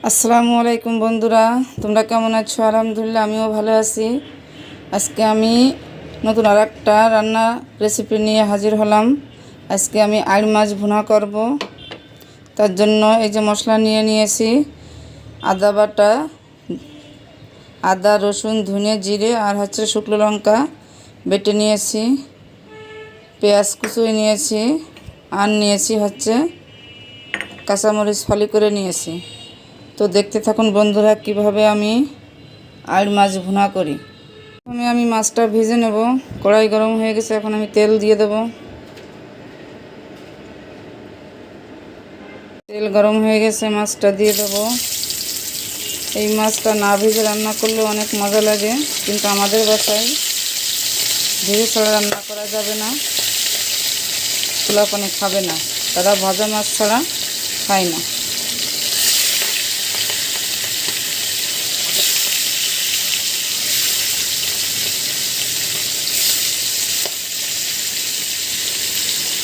আসসালামু আলাইকুম বন্ধুরা, তোমরা কেমন আছো? আলহামদুলিল্লাহ, আমিও ভালো আছি। আজকে আমি নতুন আরেকটা রান্না রেসিপি নিয়ে হাজির হলাম। আজকে আমি আইড় মাছ ভুনা করব। তার জন্য এই যে মশলা নিয়ে নিয়েছি, আদা বাটা, আদা রসুন ধনে জিরে আর হচ্ছে শুকনো লঙ্কা বেটে নিয়েছি, পেঁয়াজ কুচুয়ে নিয়েছি, আর নিয়েছি হচ্ছে কাঁচামরিচ ফালি করে নিয়েছি। তো দেখতে থাকুন বন্ধুরা কিভাবে আমি আইড় মাছ ভুনা করি। প্রথমে আমি মাছটা ভেজে নেব। কড়াই গরম হয়ে গেছে, এখন আমি তেল দিয়ে দেব। তেল গরম হয়ে গেছে, মাছটা দিয়ে দেব। এই মাছটা না ভেজে রান্না করলে অনেক মজা লাগে, কিন্তু আমাদের বাসায় ভেজে ছাড়া রান্না করা যাবে না। পোলাপানি খাবে না, তারা ভাজা মাছ ছাড়া খায় না।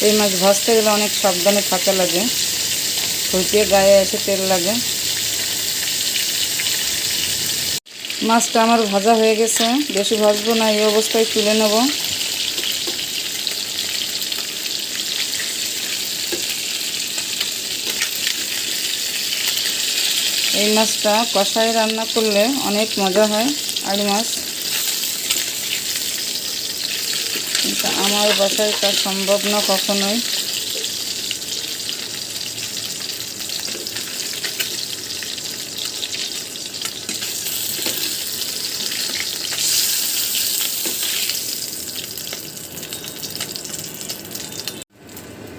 এই মাছ ভাজতে গেলে অনেক সাবধানে থাকা লাগে, ফুটিয়ে গায়ে এসে তেল লাগে। মাছটা আমার ভাজা হয়ে গেছে, বেশি ভাজবো না, এই অবস্থায় তুলে নেব। এই মাছটা কষায় রান্না করলে অনেক মজা হয়, আইড় মাছ। কিন্তু আমার বাসায় তা সম্ভব না কখনোই।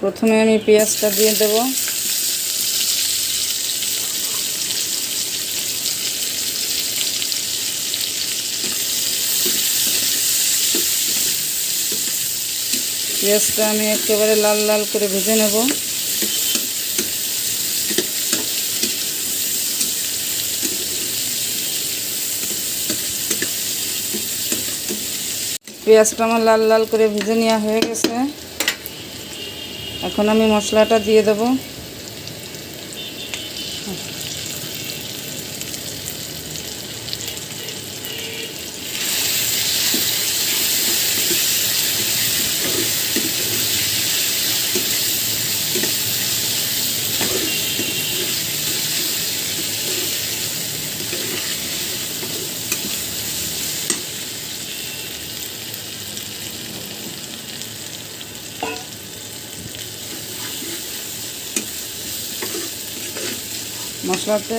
প্রথমে আমি পেঁয়াজটা দিয়ে দেব। পেঁয়াজটা আমি একেবারে লাল লাল করে ভেজে নেব। পেঁয়াজটা আমার লাল লাল করে ভেজে নেওয়া হয়ে গেছে। এখন আমি মশলাটা দিয়ে দেব। মশলাতে